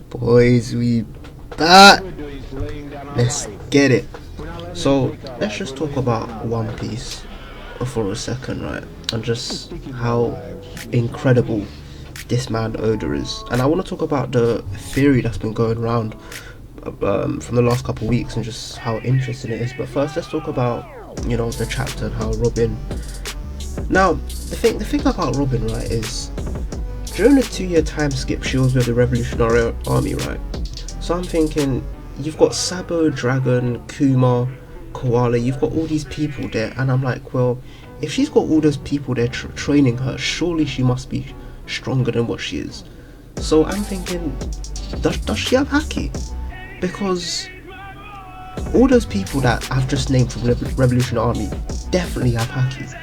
Boys, we back. Let's get it. So let's just talk about One Piece for a second, right? And just how incredible this man Oda is. And I want to talk about the theory that's been going around from the last couple of weeks and just how interesting it is. But first, let's talk about the chapter and how Robin. Now, the thing about Robin, right, is during the 2-year time skip, she was with the Revolutionary Army, right? So I'm thinking, you've got Sabo, Dragon, Kuma, Koala, you've got all these people there, and I'm like, well, if she's got all those people there training her, surely she must be stronger than what she is. So I'm thinking, does she have Haki? Because all those people that I've just named from Revolutionary Army definitely have Haki.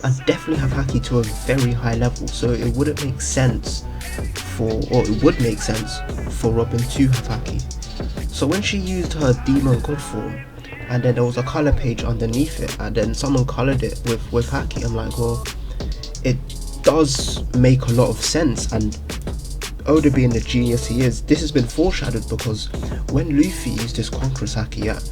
And definitely have Haki to a very high level, so it wouldn't make sense it would make sense for Robin to have Haki. So when she used her demon god form, and then there was a colour page underneath it, and then someone coloured it with Haki, I'm like, well, it does make a lot of sense. And Oda, being the genius he is, this has been foreshadowed, because when Luffy used his Conqueror's Haki at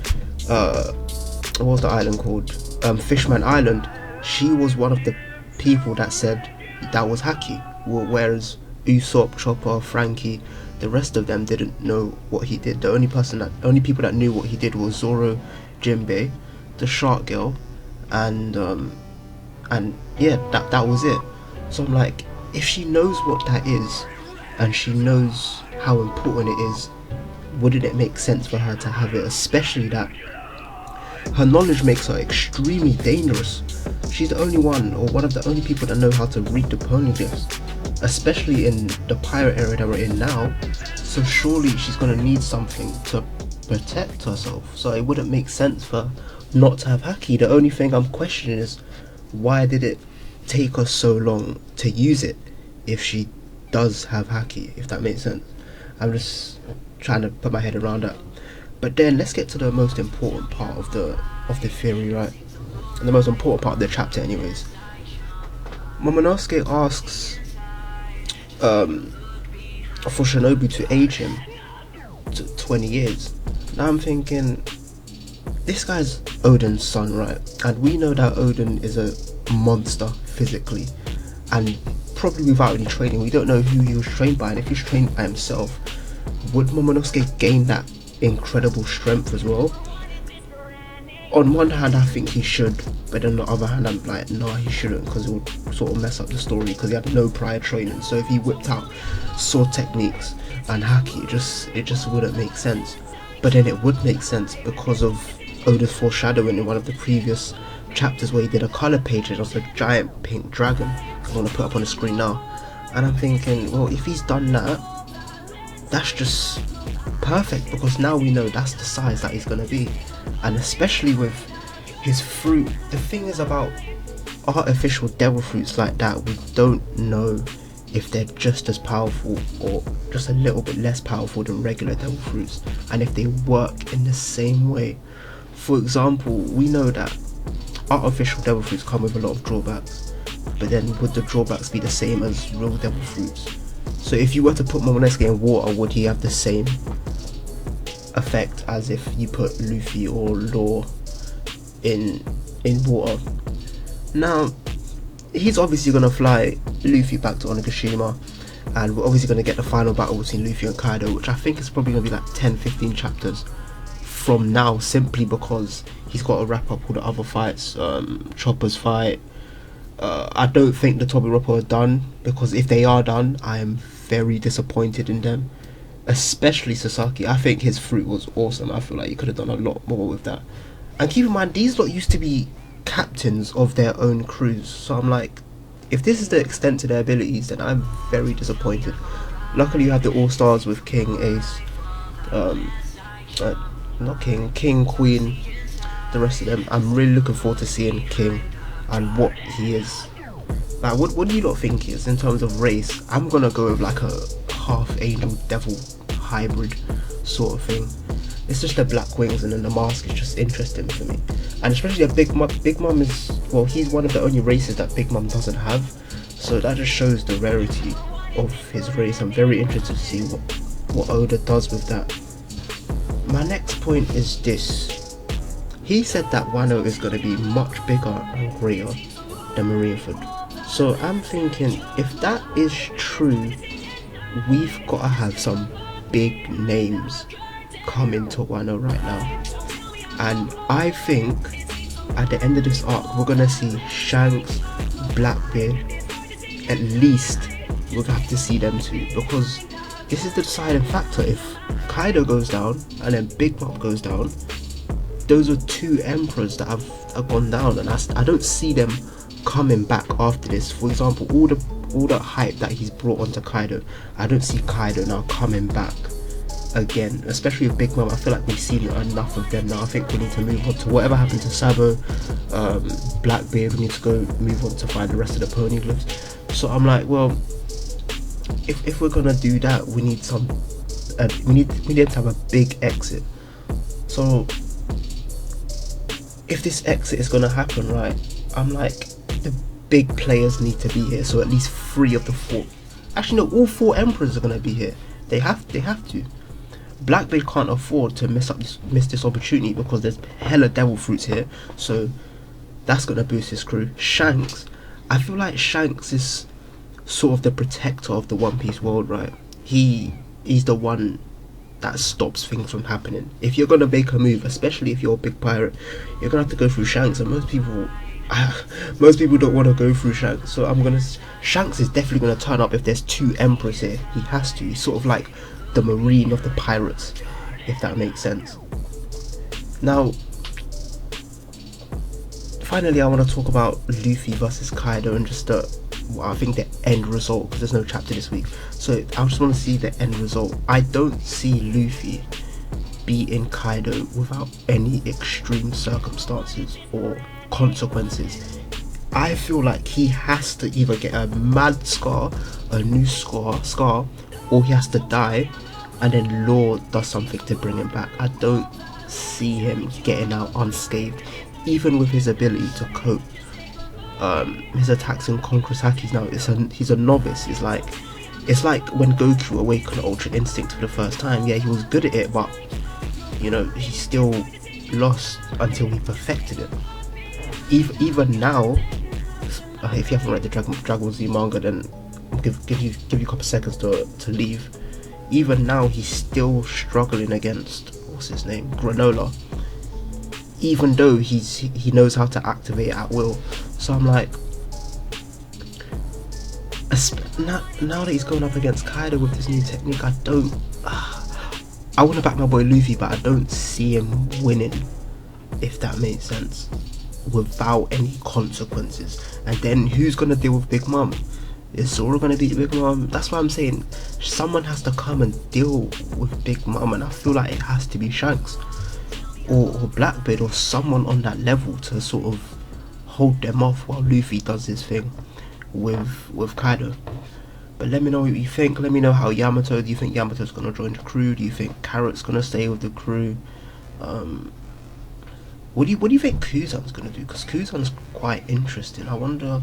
what was the island called? Fishman Island, she was one of the people that said that was Haki, whereas Usopp, Chopper, Frankie, the rest of them didn't know what he did. The only people that knew what he did was Zoro, Jinbei, the Shark Girl, and yeah, that was it. So I'm like, if she knows what that is, and she knows how important it is, wouldn't it make sense for her to have it? Especially that her knowledge makes her extremely dangerous. She's the only one, or one of the only people that know how to read the poneglyphs, especially in the pirate era that we're in now. So surely she's going to need something to protect herself. So it wouldn't make sense for her not to have Haki. The only thing I'm questioning is, why did it take her so long to use it if she does have Haki, if that makes sense? I'm just trying to put my head around that. But then let's get to the most important part of the theory, right? And the most important part of the chapter anyways. Momonosuke asks for Shinobu to age him to 20 years. Now I'm thinking, this guy's Odin's son, right? And we know that Odin is a monster physically, and probably without any training. We don't know who he was trained by, and if he's trained by himself, would Momonosuke gain that incredible strength as well? On one hand, I think he should, but on the other hand, I'm like, no, he shouldn't, because it would sort of mess up the story, because he had no prior training. So if he whipped out sword techniques and Haki, it just wouldn't make sense. But then it would make sense because of Oda's foreshadowing in one of the previous chapters, where he did a colour page and it was a giant pink dragon. I'm going to put up on the screen now. And I'm thinking, well, if he's done that, that's just perfect, because now we know that's the size that he's going to be. And especially with his fruit, the thing is about artificial devil fruits like that, we don't know if they're just as powerful or just a little bit less powerful than regular devil fruits, and if they work in the same way. For example, we know that artificial devil fruits come with a lot of drawbacks, but then would the drawbacks be the same as real devil fruits? So if you were to put Momonosuke in water, would he have the same effect as if you put Luffy or Law in water? Now, he's obviously going to fly Luffy back to Onigashima, and we're obviously going to get the final battle between Luffy and Kaido, which I think is probably going to be like 10-15 chapters from now, simply because he's got to wrap up all the other fights. Chopper's fight, I don't think the Tobiroppo are done, because if they are done, I am very disappointed in them, especially Sasaki. I think his fruit was awesome. I feel like he could have done a lot more with that. And keep in mind, these lot used to be captains of their own crews, so I'm like, if this is the extent to their abilities, then I'm very disappointed. Luckily you have the all-stars with King, Ace, not King, Queen, the rest of them. I'm really looking forward to seeing King and what he is. Like, what do you lot think he is in terms of race? I'm gonna go with like a half angel devil hybrid sort of thing. It's just the black wings, and then the mask is just interesting for me. And especially a Big Mom is, well, he's one of the only races that Big Mom doesn't have, so that just shows the rarity of his race. I'm very interested to see what Oda does with that. My next point is this. He said that Wano is going to be much bigger and greater than Marineford. So I'm thinking, if that is true, we've got to have some big names come into Wano right now. And I think at the end of this arc, we're going to see Shanks, Blackbeard. At least we're going to have to see them two, because this is the deciding factor. If Kaido goes down and then Big Mom goes down, those are two emperors that have gone down, and I don't see them coming back after this. For example, all the hype that he's brought onto Kaido, I don't see Kaido now coming back again, especially with Big Mom. I feel like we've seen enough of them now. I think we need to move on to whatever happened to Sabo, Blackbeard. We need to go move on to find the rest of the poneglyphs. So I'm like, well, if we're gonna do that, we need some we need to have a big exit. So if this exit is gonna happen, right, I'm like, the big players need to be here. So at least 3 of the 4, actually no, all 4 emperors are gonna be here. They have to. Blackbeard can't afford to miss this opportunity, because there's hella devil fruits here, so that's gonna boost his crew. Shanks, I feel like Shanks is sort of the protector of the One Piece world, right? He's the one that stops things from happening. If you're gonna make a move, especially if you're a big pirate, you're gonna have to go through Shanks, and most people don't want to go through Shanks. So Shanks is definitely gonna turn up if there's 2 emperors here. He has to. He's sort of like the marine of the pirates, if that makes sense. Now, finally, I want to talk about Luffy versus Kaido and just I think the end result, because there's no chapter this week. So I just want to see the end result. I don't see Luffy beating Kaido without any extreme circumstances or consequences. I feel like he has to either get a mad scar, a new scar, or he has to die, and then Law does something to bring him back. I don't see him getting out unscathed, even with his ability to cope. His attacks in Conqueror's Haki now, he's a novice. It's like when Goku awakened Ultra Instinct for the first time. Yeah, he was good at it, but you know, he still lost until he perfected it. Even now, if you haven't read the Dragon Ball Z manga, then I'll give you a couple seconds to leave. Even now, he's still struggling against, what's his name, Granola, even though he knows how to activate at will. So I'm like, now that he's going up against Kaido with this new technique, I want to back my boy Luffy, but I don't see him winning, if that makes sense, without any consequences. And then who's going to deal with Big Mom? Is Zoro going to beat Big Mom? That's why I'm saying someone has to come and deal with Big Mom, and I feel like it has to be Shanks or Blackbeard or someone on that level to sort of hold them off while Luffy does his thing with Kaido. But let me know what you think. Let me know how Yamato, do you think Yamato's going to join the crew? Do you think Carrot's going to stay with the crew? What do you think Kuzan's going to do? Because Kuzan's quite interesting. I wonder,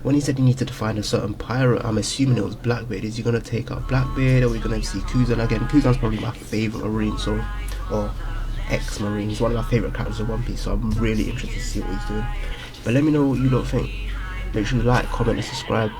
when he said he needed to find a certain pirate, I'm assuming it was Blackbeard. Is he going to take out Blackbeard? Are we going to see Kuzan again? Kuzan's probably my favourite marine, or ex-marine. He's one of my favourite characters of One Piece, so I'm really interested to see what he's doing. But let me know what you lot think. Make sure you like, comment and subscribe.